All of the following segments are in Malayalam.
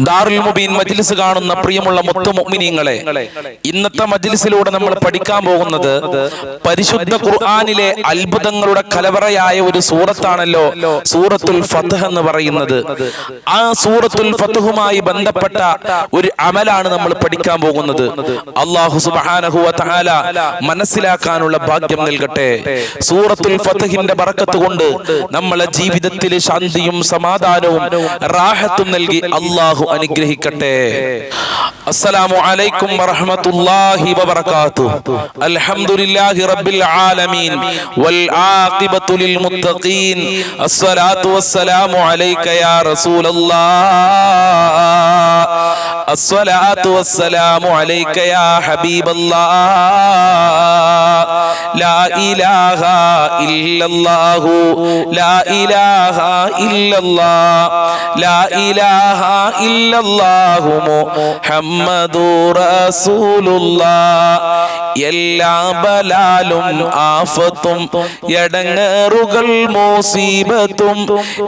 ദാറുൽ മുബീൻ മജ്ലിസ് കാണുന്ന പ്രിയമുള്ള മുത്തു മുഅ്മിനീങ്ങളെ, ഇന്നത്തെ മജ്ലിസിലൂടെ നമ്മൾ പഠിക്കാൻ പോകുന്നത് പരിശുദ്ധ ഖുർആനിലെ അത്ഭുതങ്ങളുടെ കലവറയായ ഒരു സൂറത്താണല്ലോ സൂറത്തുൽ ഫത്ഹ് എന്ന് പറയുന്നത്. ആ സൂറത്തുൽ ഫത്ഹുമായി ബന്ധപ്പെട്ട ഒരു അമലാണ് നമ്മൾ പഠിക്കാൻ പോകുന്നത്. അല്ലാഹു സുബ്ഹാനഹു വ തആല മനസ്സിലാക്കാനുള്ള ഭാഗ്യം നൽകട്ടെ. സൂറത്തുൽ ഫത്ഹിന്റെ ബറക്കത്ത് കൊണ്ട് നമ്മളെ ജീവിതത്തിൽ ശാന്തിയും സമാധാനവും റാഹത്തും നൽകി അല്ലാഹു അനുഗ്രഹിക്കട്ടെ. അസ്സലാമു അലൈക്കും വറഹ്മത്തുള്ളാഹി വബറകാതുഹു. അൽഹംദുലില്ലാഹി റബ്ബിൽ ആലമീൻ വൽ ആഖിബത്തു ലിൽ മുത്തഖീൻ. അസ്സലാത്തു വസ്സലാമു അലൈക യാ റസൂലല്ലാഹ്. അസ്സലാത്തു വസ്സലാമു അലൈക യാ ഹബീബല്ലാഹ്. ലാ ഇലാഹ ഇല്ലല്ലാഹു ലാ ഇലാഹ ഇല്ലല്ലാഹ് ലാ ഇലാഹ ഇല്ലല്ലാഹു മുഹമ്മദുർ റസൂലുള്ളാഹ്. എല്ലാ ബലാലും ആഫത്തും എടങ്ങേറുകൾ മുസീബത്തും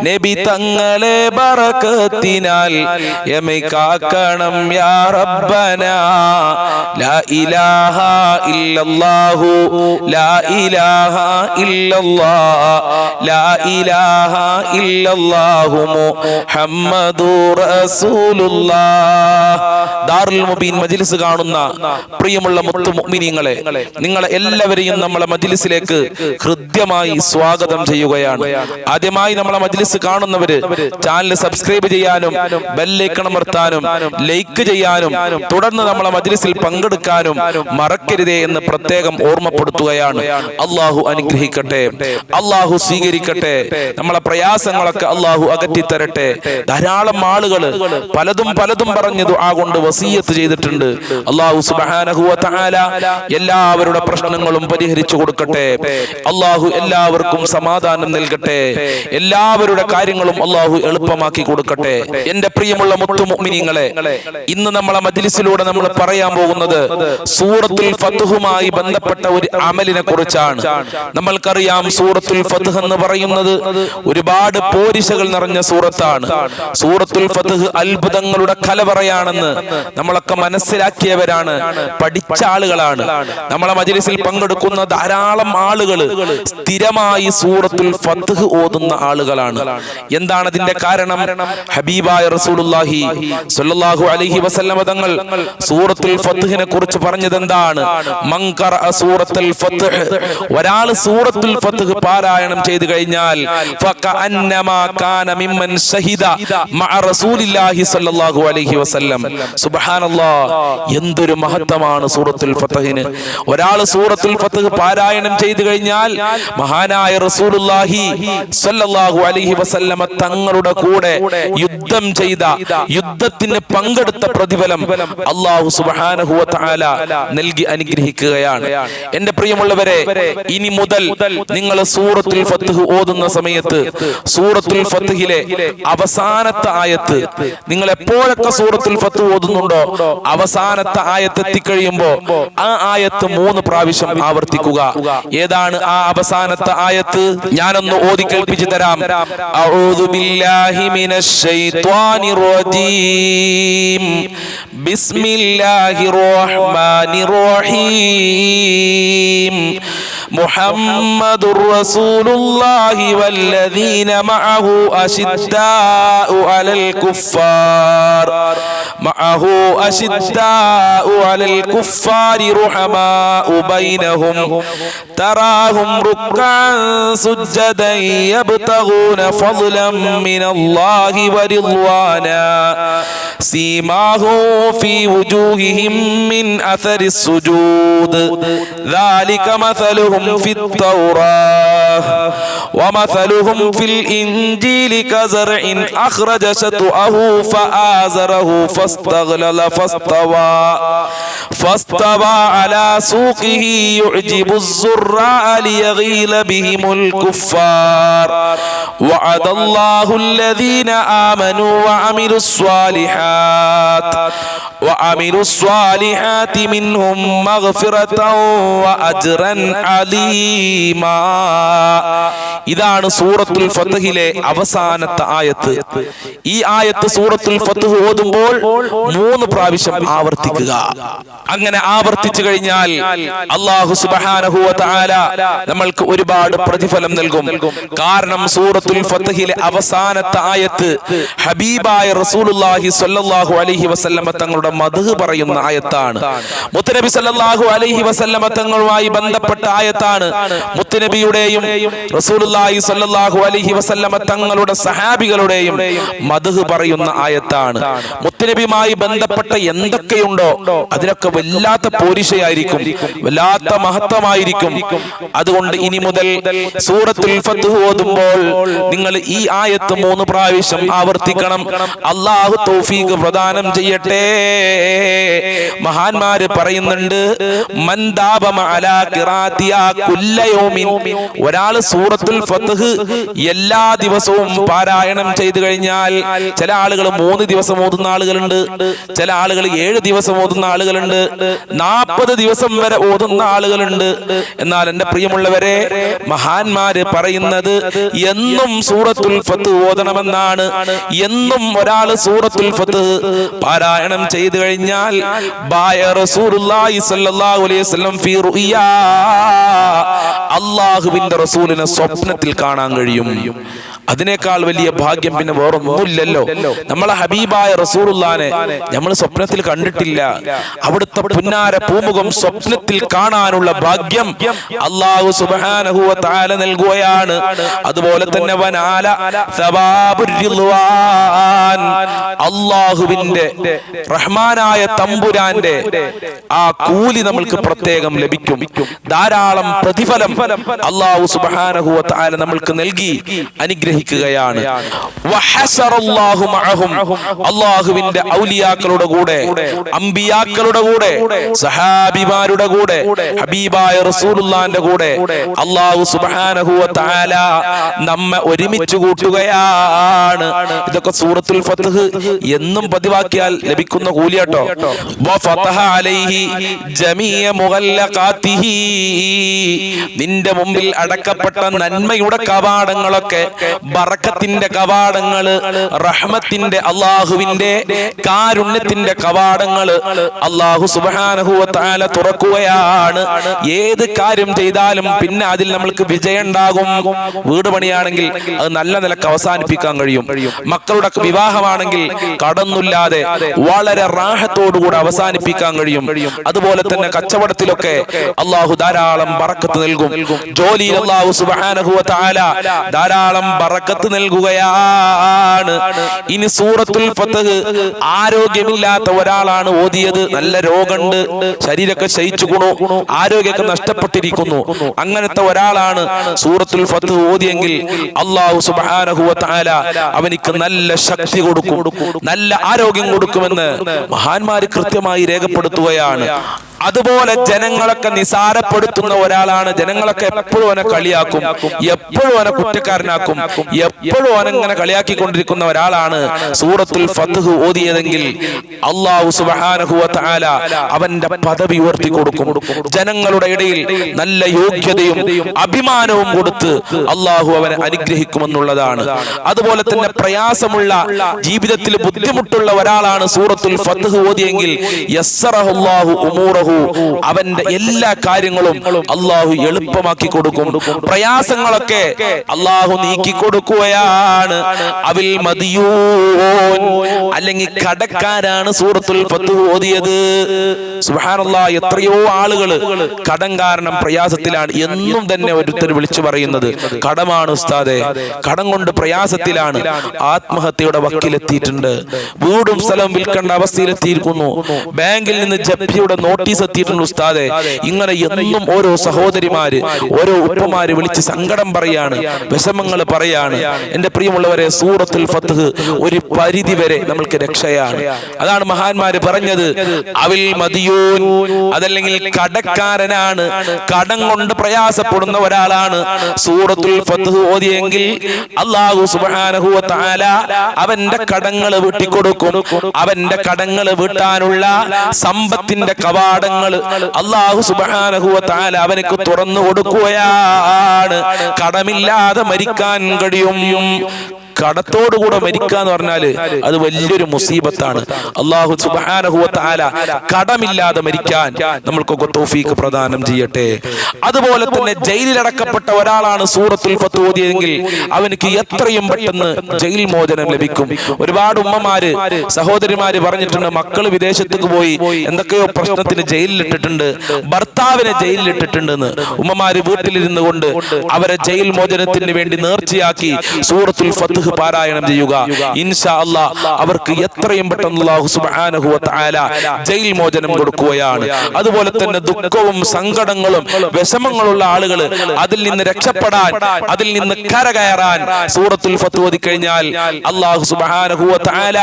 നബി തങ്ങളെ ബറകത്തിനാൽ യമൈകാക്കണം യാ റബ്ബനാ. ലാ ഇലാഹ ഇല്ലല്ലാഹു ലാ ഇലാഹ ഇല്ലല്ലാഹ് ലാ ഇലാഹ ഇല്ലല്ലാഹു മുഹമ്മദുർ റസൂലുള്ളാഹ്. ദാറുൽ മുബീൻ മജ്ലിസ് കാണുന്ന പ്രിയമുള്ള മുത്തു മുഅ്മിനീങ്ങളെ, നിങ്ങളെ എല്ലാവരെയും നമ്മളെ മജ്ലിസിലേക്ക് ഹൃദ്യമായി സ്വാഗതം ചെയ്യുകയാണ്. ആദ്യമായി നമ്മളെ മജ്ലിസ് കാണുന്നവര് ചാനൽ സബ്സ്ക്രൈബ് ചെയ്യാനും ബെല്ലൈക്കൺ അമർത്താനും ലൈക്ക് ചെയ്യാനും തുടർന്ന് നമ്മളെ മജ്ലിസിൽ പങ്കെടുക്കാനും മറക്കരുതേ എന്ന് പ്രത്യേകം ഓർമ്മപ്പെടുത്തുകയാണ്. അല്ലാഹു അനുഗ്രഹിക്കട്ടെ, അല്ലാഹു സ്വീകരിക്കട്ടെ, നമ്മളെ പ്രയാസങ്ങളൊക്കെ അല്ലാഹു അകറ്റിത്തരട്ടെ. ധാരാളം ആളുകൾ പലതും പറഞ്ഞു ദുആ കൊണ്ട് വസിയ്യത്ത് ചെയ്തിട്ടുണ്ട്. അല്ലാഹു സുബ്ഹാനഹു വ തആല എല്ലാവരുടെ പ്രശ്നങ്ങളും പരിഹരിച്ചു കൊടുക്കട്ടെ. അല്ലാഹു എല്ലാവർക്കും സമാധാനം നൽകട്ടെ. എല്ലാവരുടെ കാര്യങ്ങളും അല്ലാഹു എളുപ്പമാക്കി കൊടുക്കട്ടെ. എന്റെ പ്രിയമുള്ള മുത്തു മുഅ്മിനീങ്ങളെ, ഇന്ന് നമ്മളെ മജ്ലിസിലൂടെ നമ്മൾ പറയാൻ പോകുന്നത് സൂറത്തുൽ ഫത്ഹുമായി ബന്ധപ്പെട്ട ഒരു അമലിനെ കുറിച്ചാണ്. നമ്മൾക്കറിയാം, സൂറത്തുൽ ഫത്ഹ് എന്ന് പറയുന്നത് ഒരുപാട് പോരിശകൾ നിറഞ്ഞ സൂറത്താണ്. സൂറത്തുൽ ഫത്ഹ് അത്ഭുതങ്ങളുടെ കലവറയാണെന്ന് നമ്മളൊക്കെ മനസ്സിലാക്കിയവരാണ്, പഠിച്ച ആളുകളാണ്. നമ്മളെ മജ്ലിസിൽ പങ്കെടുക്കുന്ന ധാരാളം ആളുകൾ സ്ഥിരമായി സൂറത്തുൽ ഫത്ഹ് ഓതുന്ന ആളുകളാണ്. എന്താണ് അതിന്റെ കാരണം? ഹബീബായ റസൂലുള്ളാഹി സ്വല്ലല്ലാഹു അലൈഹി വസല്ലം തങ്ങൾ സൂറത്തുൽ ഫത്ഹിനെ കുറിച്ച് പറഞ്ഞത് എന്താണ്? മൻ ഖറഅ സൂറത്തുൽ ഫത്ഹ്, ഒരാൾ സൂറത്തുൽ ഫത്ഹ് പാരായണം ചെയ്തു കഴിഞ്ഞാൽ ഫകഅന്നമാ കാന മിമ്മൻ ഷഹിദ മഅ റസൂലില്ലാഹി സ്വല്ലല്ലാഹു അലൈഹി വസല്ലം. സുബ്ഹാനല്ലാഹ്, എന്തൊരു മഹത്വമാണ് സൂറത്തുൽ ഫത്ഹിന്. ഒരാൾ സൂറത്തുൽ ഫത്ഹ് പാരായണം ചെയ്തു കഴിഞ്ഞാൽ മഹാനായ റസൂലുള്ളാഹി സ്വല്ലല്ലാഹു അലൈഹി വസല്ലം തങ്ങളുടെ കൂടെ യുദ്ധം ചെയ്ത, യുദ്ധത്തിന് പങ്കെടുത്ത പ്രതിഫലം അല്ലാഹു സുബ്ഹാനഹു വ തആല നൽകി അനുഗ്രഹിക്കുകയാണ്. എന്റെ പ്രിയമുള്ളവരെ, ഇനി മുതൽ നിങ്ങൾ സൂറത്തുൽ ഫത്ഹ് ഓതുന്ന സമയത്ത് സൂറത്തുൽ ഫത്ഹിലെ അവസാനത്തെ ആയത്ത്, നിങ്ങൾ എപ്പോഴൊക്കെ സൂറത്തുൽ ഫത്ഹ് ഓതുന്നുണ്ടോ അവസാനത്തെ ആയത്ത് എത്തിക്കഴിയുമ്പോ ആ ആയത്ത് 3 പ്രാവശ്യം ആവർത്തിക്കുക. ഏതാണ് ആ അവസാനത്തെ ആയത്ത്? ഞാനൊന്ന് ഓതി കേൾപ്പിച്ചു തരാം. അഊദു ബില്ലാഹി മിനശ് ശൈത്വാനിർ റജീം ബിസ്മില്ലാഹിർ റഹ്മാനിർ റഹീം. മുഹമ്മദുർ റസൂലുള്ളാഹി വല്ലദീന മഅഹു അശിദ്ദാഉ അലൽ കുഫാർ റുഹമാഉ ബൈനഹും തറാഹും റുക്അൻ സുജ്ജദൻ യബ്തഗൂന ഫളലൻ മിനല്ലാഹി വറിദ്വാനാ സീമാഹു ഫീ വുജൂഹിഹിം മിൻ അസരിസ് സുജൂദ് ذلك مثلهم في التوراة ومثلهم في الإنجيل كزرع أخرج شطأه فآزره فاستغلظ فاستوى على سوقه يعجب الزراع ليغيظ بهم الكفار وعد الله الذين آمنوا وعملوا الصالحات منهم مغفرة وأجرا عظيما. ഇതാണ് സൂറത്തുൽ ഫത്ഹിലെ അവസാനത്തെ ആയത്ത്. ഈ ആയത്ത് സൂറത്തുൽ ഫത്ഹ് ഓതുമ്പോൾ 3 പ്രാവശ്യം ആവർത്തിക്കുക. അങ്ങനെ ആവർത്തിച്ചു കഴിഞ്ഞാൽ അല്ലാഹു സുബ്ഹാനഹു വ തആല നമ്മൾക്ക് ഒരുപാട് പ്രതിഫലം നൽകും. കാരണം സൂറത്തുൽ ഫത്ഹിലെ അവസാനത്തെ ആയത്ത് ഹബീബായ റസൂലുള്ളാഹി സ്വല്ലല്ലാഹു അലൈഹി വസല്ലമ തങ്ങളുടെ മദ്ഹ് പറയുന്ന ആയത്താണ്. മുത്തുനബി സല്ലല്ലാഹു അലൈഹി വസല്ലമ തങ്ങളുമായി ബന്ധപ്പെട്ട ആയത്താണ്. മുത്തുനബിയുടെയും റസൂലുള്ളാഹി സ്വല്ലല്ലാഹു അലൈഹി വസല്ലമ തങ്ങളുടെ സഹാബികളുടെയും മദ്ഹ് പറയുന്ന ആയത്താണ്. മുത്തുനബിയുമായി ബന്ധപ്പെട്ട എന്തൊക്കെയുണ്ടോ അതിനൊക്കെ വല്ലാത്ത പോരിശയായിരിക്കും, വല്ലാത്ത മഹത്വമായിരിക്കും. അതുകൊണ്ട് ഇനി മുതൽ സൂറത്തുൽ ഫത്ഹ് ഓതുമ്പോൾ നിങ്ങൾ ഈ ആയത്ത് 3 പ്രാവശ്യം ആവർത്തിക്കണം. അല്ലാഹു തൗഫീഖ് പ്രദാനം ചെയ്യട്ടെ. മഹാന്മാര് പറയുന്നുണ്ട്, മൻ ദാബമ അലാ ഖിറാഅത്തിഹാ കുല്ല യൗമിൻ, ഒരാൾ സൂറത്തുൽ ഫത്ഹ് എല്ലാ ദിവസവും പാരായണം ചെയ്തു കഴിഞ്ഞാൽ, ചില ആളുകൾ 3 ദിവസം ഓതുന്ന ആളുകളുണ്ട്, ചില ആളുകൾ 7 ദിവസം ഓതുന്ന ആളുകളുണ്ട്, 40 ദിവസം വരെ ഓതുന്ന ആളുകളുണ്ട്. എന്നാൽ എന്റെ പ്രിയമുള്ളവരെ, മഹാന്മാര് പറയുന്നത് എന്നും സൂറത്തുൽ ഫത്ഹ് ഓതണമെന്നാണ്. എന്നും ഒരാൾ സൂറത്തുൽ ഫത്ഹ് പാരായണം ചെയ്തു കഴിഞ്ഞാൽ ബായ റസൂലുള്ളാഹി സ്വല്ലല്ലാഹു അലൈഹി വസല്ലം ഫീ റുഇയാ, അല്ലാഹുവിന്റെ റസൂലിനെ സ്വപ്നത്തിൽ കാണാൻ കഴിയും. അതിനേക്കാൾ വലിയ ഭാഗ്യം പിന്നെ വേറൊന്നുമില്ലല്ലോ. നമ്മളെ ഹബീബായ റസൂലുള്ളാനെ നമ്മൾ സ്വപ്നത്തിൽ കണ്ടിട്ടില്ല. അവിടുത്തെ പുന്നാര പൂമുഖം സ്വപ്നത്തിൽ കാണാനുള്ള ഭാഗ്യം അല്ലാഹു സുബ്ഹാനഹു വ തആല നൽകുകയാണ്. അതുപോലെ തന്നെ വനാല സവാബുർ റിദ്വാൻ, അല്ലാഹുവിന്റെ റഹ്മാനായ തമ്പുരാന്റെ ആ കൂലി നമ്മൾക്ക് പ്രത്യേകം ലഭിക്കും. ധാരാളം പ്രതിഫലം അല്ലാഹു സുബ്ഹാനഹു വ തആല നമ്മൾക്ക് നൽകി അനുഗ്രഹിക്കുകയാണ്. വഹശറല്ലാഹു മഅഹും, അല്ലാഹുവിന്റെ ഔലിയാക്കളുടെ കൂടെ, അമ്പിയാക്കളുടെ കൂടെ, സഹാബിമാരുടെ കൂടെ, ഹബീബായ റസൂലുള്ളാഹിന്റെ കൂടെ അല്ലാഹു സുബ്ഹാനഹു വ തആല നമ്മെ ഒരുമിച്ച് കൂട്ടുകയാണ്. ഇതൊക്കെ സൂറത്തുൽ ഫത്ഹ് എന്നും പതിവാക്കിയാൽ ലഭിക്കുന്ന കൂലിയാട്ടോ. വഫതഹ അലൈഹി ജമീഅ മുഗല്ലഖാതിഹി, നിന്റെ മുമ്പിൽ അടക്കപ്പെട്ട നന്മയുടെ കവാടങ്ങളൊക്കെ, ബറക്കത്തിന്റെ കവാടങ്ങള്, റഹ്മത്തിന്റെ, അല്ലാഹുവിന്റെ കാരുണ്യത്തിന്റെ കവാടങ്ങള് അല്ലാഹു സുബ്ഹാനഹു വ തആല തുറക്കുകയാണ്. ഏത് കാര്യം ചെയ്താലും പിന്നെ അതിൽ നമ്മൾക്ക് വിജയം ഉണ്ടാകും. വീട് പണിയാണെങ്കിൽ അത് നല്ല നിലക്ക് അവസാനിപ്പിക്കാൻ കഴിയും. മക്കളുടെ വിവാഹമാണെങ്കിൽ കടന്നില്ലാതെ വളരെ റാഹത്തോടുകൂടെ അവസാനിപ്പിക്കാൻ കഴിയും. അതുപോലെ തന്നെ കച്ചവടത്തിലൊക്കെ അല്ലാഹു ധാരാളം ബറക്കത്ത് നൽകും. ജോലിയിൽ അല്ലാഹു സുബ്ഹാനഹു വ തആല ധാരാളം ബറക്കത്ത് നൽകുകയാണ്. ഇനി സൂറത്തുൽ ഫത്ഹ് ആരോഗ്യമില്ലാത്ത ഒരാളാണ് ഓതിയത്, നല്ല രോഗമുണ്ട്, ശരീരമൊക്കെ ക്ഷയിച്ചുകൊണ്ടു, ആരോഗ്യമൊക്കെ നഷ്ടപ്പെട്ടിരിക്കുന്നു, അങ്ങനത്തെ ഒരാളാണ് സൂറത്തുൽ ഫത്ഹ് ഓതിയെങ്കിൽ അല്ലാഹു സുബ്ഹാനഹു വ തആല അവനിക്ക് നല്ല ശക്തി കൊടുക്കും, നല്ല ആരോഗ്യം കൊടുക്കുമെന്ന് മഹാന്മാര് കൃത്യമായി രേഖപ്പെടുത്തുകയാണ്. അതുപോലെ ജനങ്ങളൊക്കെ നിസാരപ്പെടുത്തുന്ന ഒരാളാണ്. ജനങ്ങളൊക്കെ എപ്പോഴും അവനെ കളിയാക്കും, എപ്പോഴും അവനെ കുറ്റക്കാരനാക്കും, എപ്പോഴും അവനെങ്ങനെ കളിയാക്കിക്കൊണ്ടിരിക്കുന്ന ഒരാളാണ് സൂറത്തുൽ ഫത്ഹ് ഓതിയതെങ്കിൽ അല്ലാഹു സുബ്ഹാനഹു വ തആല അവന്റെ പദവി ഉയർത്തി കൊടുക്കും. ജനങ്ങളുടെ ഇടയിൽ നല്ല യോഗ്യതയും അഭിമാനവും കൊടുത്ത് അല്ലാഹു അവനെ അനുഗ്രഹിക്കുമെന്നുള്ളതാണ്. അതുപോലെ തന്നെ പ്രയാസമുള്ള, ജീവിതത്തിൽ ബുദ്ധിമുട്ടുള്ള ഒരാളാണ് സൂറത്തുൽ ഫത്ഹ് ഓതിയെങ്കിൽ യസ്സറഹുല്ലാഹു ഉമൂറഹു, അവന്റെ എല്ലാ കാര്യങ്ങളും അല്ലാഹു എളുപ്പമാക്കി കൊടുക്കും. പ്രയാസങ്ങളൊക്കെ അല്ലാഹു നീക്കി കൊടുക്കുകയാണ്. അവിൽ മദിയൂൻ, അല്ലെങ്കിൽ കടക്കാരാണ് സൂറത്തുൽ ഫത്ഹ് ഓതിയത്. സുബ്ഹാനല്ലാഹ്, എത്രയോ ആളുകൾ കടം കാരണം പ്രയാസത്തിലാണ്. എന്നും തന്നെ ഒരുത്തർ വിളിച്ചു പറയുന്നത് കടമാണ് ഉസ്താദെ, കടം കൊണ്ട് പ്രയാസത്തിലാണ്, ആത്മഹത്യയുടെ വക്കിലെത്തിയിട്ടുണ്ട്, വീടും സ്ഥലവും വിൽക്കേണ്ട അവസ്ഥയിലെത്തിയിരിക്കുന്നു, ബാങ്കിൽ നിന്ന് ജപ്തിയുടെ നോട്ടീസ് എത്തിയിട്ടുണ്ട് ഉസ്താദെ. ഇങ്ങനെ എന്നും ഓരോ സഹോദരിമാര്, ഓരോ ഉപ്പമാര് വിളിച്ച് സങ്കടം പറയാണ്, വിഷമങ്ങൾ പറയാണ്. എന്റെ പ്രിയമുള്ളവരെ, സൂറത്തുൽ ഫത്ഹ് ഒരു പരിധി വരെ നമ്മൾക്ക് രക്ഷയാണ്. അതാണ് മഹാന്മാര് പറഞ്ഞത്, അവിൽ മദിയൂൻ, അതല്ലെങ്കിൽ കടക്കാരനാണ്, കടം കൊണ്ട് പ്രയാസപ്പെടുന്ന ഒരാളാണ് സൂറത്തുൽ ഫത്ഹ് ഓതിയെങ്കിൽ അല്ലാഹു സുബ്ഹാനഹു വ തആല അവന്റെ കടങ്ങൾ വീട്ടിക്കൊടുക്കും. അവന്റെ കടങ്ങൾ വീട്ടാനുള്ള സമ്പത്തിന്റെ കവാടങ്ങൾ കവാടങ്ങൾ അല്ലാഹു സുബ്ഹാനഹു വ തആല അവനക്ക് തുറന്നു കൊടുക്കുകയാണ്. കടമില്ലാതെ മരിക്കാൻ കഴിയും. കടത്തോടുകൂടെ മരിക്കുക എന്ന് പറഞ്ഞാല് അത് വലിയൊരു മുസീബത്താണ്. അല്ലാഹു സുബ്ഹാനഹു വ തആല കടമില്ലാതെ മരിക്കാൻ നമ്മൾക്കൊക്കെ തൗഫീഖ് പ്രദാനം ചെയ്യട്ടെ. അതുപോലെ തന്നെ ജയിലിലടക്കപ്പെട്ട ഒരാളാണ് സൂറത്തുൽ ഫത്ത് ഓതിയതെങ്കിൽ അവനക്ക് എത്രയും പെട്ടെന്ന് ജയിൽ മോചനം ലഭിക്കും. ഒരുപാട് ഉമ്മമാര് സഹോദരിമാര് പറഞ്ഞിട്ടുണ്ട്, മക്കള് വിദേശത്തേക്ക് പോയി എന്തൊക്കെയോ പ്രശ്നത്തിന് ജയിലിലിട്ടിട്ടുണ്ട്, ഭർത്താവിനെ ജയിലിലിട്ടിട്ടുണ്ടെന്ന്. ഉമ്മമാര് വീട്ടിലിരുന്നു കൊണ്ട് അവരെ ജയിൽ മോചനത്തിന് വേണ്ടി നേർച്ചയാക്കി സൂറത്തുൽ ഫത്ത് പാരായണം ചെയ്യുക. ഇൻഷാ അല്ലാഹ് അവർക്ക് എത്രയും പെട്ടെന്ന് അല്ലാഹു സുബ്ഹാനഹു വ തആല ജയിൽ മോചനം കൊടുക്കുകയാണ്. അതുപോലെ തന്നെ ദുഃഖവും സങ്കടങ്ങളും വിഷമങ്ങളുള്ള ആളുകൾ അതിൽ നിന്ന് രക്ഷപ്പെടാൻ, അതിൽ നിന്ന് കരകയറാൻ സൂറത്തുൽ ഫത്ത് ഓതി കഴിഞ്ഞാൽ അല്ലാഹു സുബ്ഹാനഹു വ തആല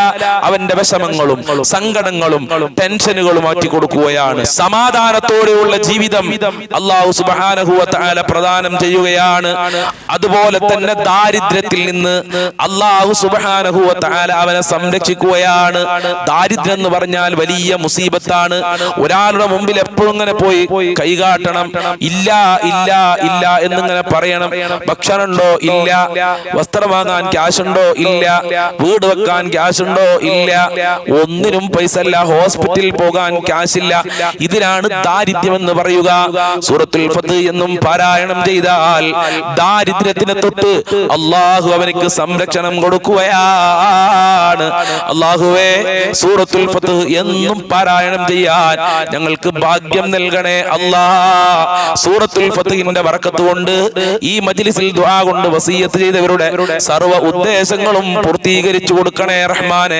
അവന്റെ വിഷമങ്ങളും സങ്കടങ്ങളും ടെൻഷനുകളും മാറ്റി കൊടുക്കുകയാണ്. സമാധാനത്തോടെയുള്ള ജീവിതം അല്ലാഹു സുബ്ഹാനഹു വ തആല പ്രദാനം ചെയ്യുകയാണ്. അതുപോലെ തന്നെ ദാരിദ്ര്യത്തിൽ നിന്ന് അല്ലാഹു സുബ്ഹാനഹു വ തആല അവനെ സംരക്ഷിക്കുകയാണ്. ദാരിദ്ര്യം എന്ന് പറഞ്ഞാൽ വലിയ മുസീബത്താണ്. ഒരാളുടെ മുമ്പിൽ എപ്പോഴും ഇങ്ങനെ പോയി കൈകാട്ടണം, ഇല്ല ഇല്ല ഇല്ല എന്നിങ്ങനെ പറയണം. ഭക്ഷണമുണ്ടോ? ഇല്ല. വസ്ത്രം വാങ്ങാൻ ക്യാഷ് ഉണ്ടോ? ഇല്ല. വീട് വെക്കാൻ ക്യാഷ് ഉണ്ടോ? ഇല്ല. ഒന്നിനും പൈസ ഇല്ല. ഹോസ്പിറ്റലിൽ പോകാൻ ക്യാഷ് ഇല്ല. ഇതിനാണ് ദാരിദ്ര്യം എന്ന് പറയുക. സൂറത്തുൽ ഫത്ത് എന്നും പാരായണം ചെയ്താൽ ദാരിദ്ര്യത്തിനെ തൊട്ട് അല്ലാഹു അവനക്ക് സംരക്ഷണം കൊടുക്കുകയാണ്. അല്ലാഹുവേ, സൂറത്തുൽ ഫത്ത് എന്നും പാരായണം ചെയ്യാൻ ഞങ്ങൾക്ക് ഭാഗ്യം നൽകണേ അല്ലാഹ്. സൂറത്തുൽ ഫത്തിഹിന്റെ ബറക്കത്ത് കൊണ്ട് ഈ മജ്ലിസിൽ ദുആ കൊണ്ട് വസിയത്ത് ചെയ്തവരുടെ സർവ്വ ഉദ്ദേശങ്ങളും പൂർത്തീകരിച്ചു കൊടുക്കണേ റഹ്മാനെ.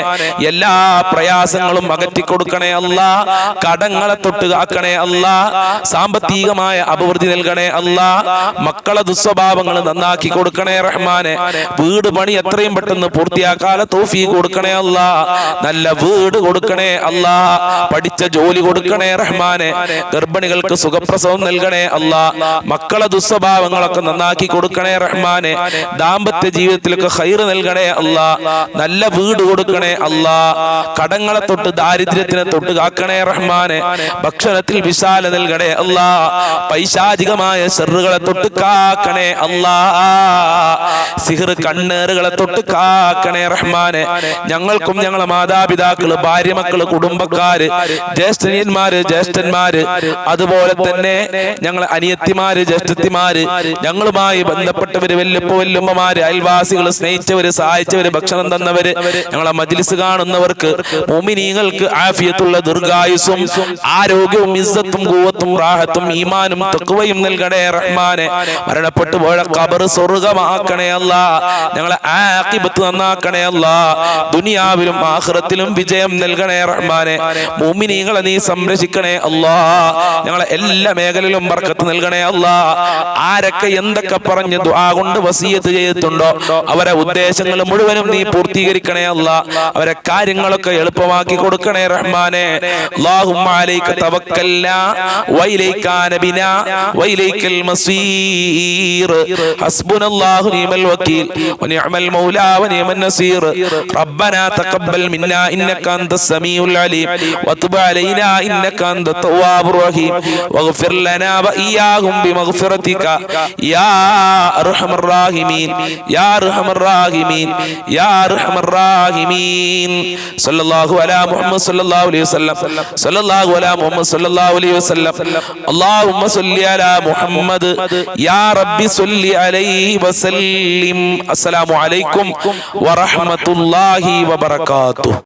എല്ലാ പ്രയാസങ്ങളും അകറ്റി കൊടുക്കണേ അല്ലാഹ്. കടങ്ങളെ തൊട്ട് കാക്കണേ അല്ലാഹ്. സാമ്പത്തികമായ അഭിവൃദ്ധി നൽകണേ അല്ലാഹ്. മക്കളെ ദുസ്വഭാവങ്ങൾ നന്നാക്കി കൊടുക്കണേ റഹ്മാനെ. വീട് പണി എത്രയും പെട്ടെന്ന് പൂർത്തിയാക്കാതെ തൗഫീഖ് കൊടുക്കണേ അല്ലാഹ്. നല്ല വീട് കൊടുക്കണേ അല്ലാഹ്. പഠിച്ച ജോലി കൊടുക്കണേ റഹ്മാനെ. ഗർഭിണികൾക്ക് സുഖപ്രസവം നൽകണേ അല്ലാഹ്. മക്കളെ ദുസ്വഭാവങ്ങളൊക്കെ നന്നാക്കി കൊടുക്കണേ റഹ്മാനെ. ദാമ്പത്യ ജീവിതത്തിലൊക്കെ ഖൈർ നൽകണേ അല്ലാഹ്. നല്ല വീട് കൊടുക്കണേ അല്ലാഹ്. കടങ്ങളെ തൊട്ട് ദാരിദ്ര്യത്തിനെ തൊട്ട് കാക്കണേ റഹ്മാനെ. ഭക്ഷണത്തിൽ വിശാല നൽകണേ അല്ലാഹ്. പൈശാചികമായ ശർറുകളെ തൊട്ട് കാക്കണേ അല്ലാഹ്. സിഹ്ർ കണ്ണേറുകളെ തൊട്ട് കാക്കണേ റഹ്മാനെ. ഞങ്ങൾക്കും ഞങ്ങളെ മാതാപിതാക്കള്, ഭാര്യ, മക്കള്, കുടുംബക്കാര്, ജ്യേഷ്ഠന്മാര്, ജ്യേഷ്ഠന്മാര്, അതുപോലെ തന്നെ ഞങ്ങളെ അനിയത്തിമാര്, ജ്യേഷ്ഠത്തിമാര്, ഞങ്ങളുമായി ബന്ധപ്പെട്ടവര്, വല്യപ്പ വല്യമ്മമാര്, അയൽവാസികള്, സ്നേഹിച്ചവര്, സഹായിച്ചവര്, ഭക്ഷണം തന്നവര്, ഞങ്ങളെ മജ്ലിസ് കാണുന്നവർക്ക് മുഅ്മിനീങ്ങൾക്ക് ആഫിയത്തുള്ള ദീർഘായുസ്സും ആരോഗ്യവും ഇസ്സത്തും ഖുവത്തും റാഹത്തും ഈമാനും തഖ്വയും നൽകണേ റഹ്മാനെ. മരണപ്പെട്ടു പോയ ഖബർ സ്വർഗ്ഗമാക്കണേ അല്ലാഹ്. ഞങ്ങളെ ആഖിബത്ത് നന്നാക്കണേ അല്ലാഹ്. ദുനിയാവിലും ആഖിറത്തിലും വിജയം നൽകണേ റഹ്മാനെ. മുഅ്മിനീങ്ങളെ നീ സംരക്ഷിക്കണേ അല്ലാഹ്. ഞങ്ങളെ എല്ലാ മേഖലയിലും ബർക്കത്ത് നൽകണേ അല്ലാഹ്. ആരൊക്കെ എന്തൊക്കെ പറഞ്ഞ് ദുആ കൊണ്ട് വസിയത്ത് ചെയ്തിട്ടുണ്ടോ അവരെ ഉദ്ദേശങ്ങൾ മുഴുവനും നീ പൂർത്തീകരിക്കണേ അല്ലാഹ്. അവരെ കാര്യങ്ങളൊക്കെ എളുപ്പമാക്കി കൊടുക്കണേ റഹ്മാനെ. അല്ലാഹുമ്മ അലൈക തവക്കൽനാ വഇലൈക നബിനാ വഇലൈകൽ മസീർ. ഹസ്ബുനല്ലാഹു നിഅമൽ വകീൽ വനിഅമൽ മൗലാ വനിഅമൻ നസീർ. റബ്ബനാ തഖബ്ബൽ മിന്നാ ഇന്നക അൻതസ് സമീഉൽ അലീം വതുബ് അലൈനാ ഇന്നക അൻതത് തവ്വാബുർ റഹീം വഗ്ഫിർ ലനാ വഇയ്യാഹും ബിമഗ്ഫിറതിക യാ അർഹമർ റഹീമീൻ യാ അർഹമർ റഹീമീൻ യാ അർഹമർ റഹീമീൻ. സല്ലല്ലാഹു അലാ മുഹമ്മദ് സല്ലല്ലാഹു അലൈഹി വസല്ലം. സല്ലല്ലാഹു അലാ മുഹമ്മദ് സല്ലല്ലാഹു അലൈഹി വസല്ലം. അല്ലാഹുമ്മ സ്വല്ലി അലാ മുഹമ്മദ് യാ റബ്ബി സ്വല്ലി അലൈഹി വസല്ലിം. അസ്സലാമു അലൈക്കും വറഹ്മത്തുള്ളാഹി വബറകാതുഹു.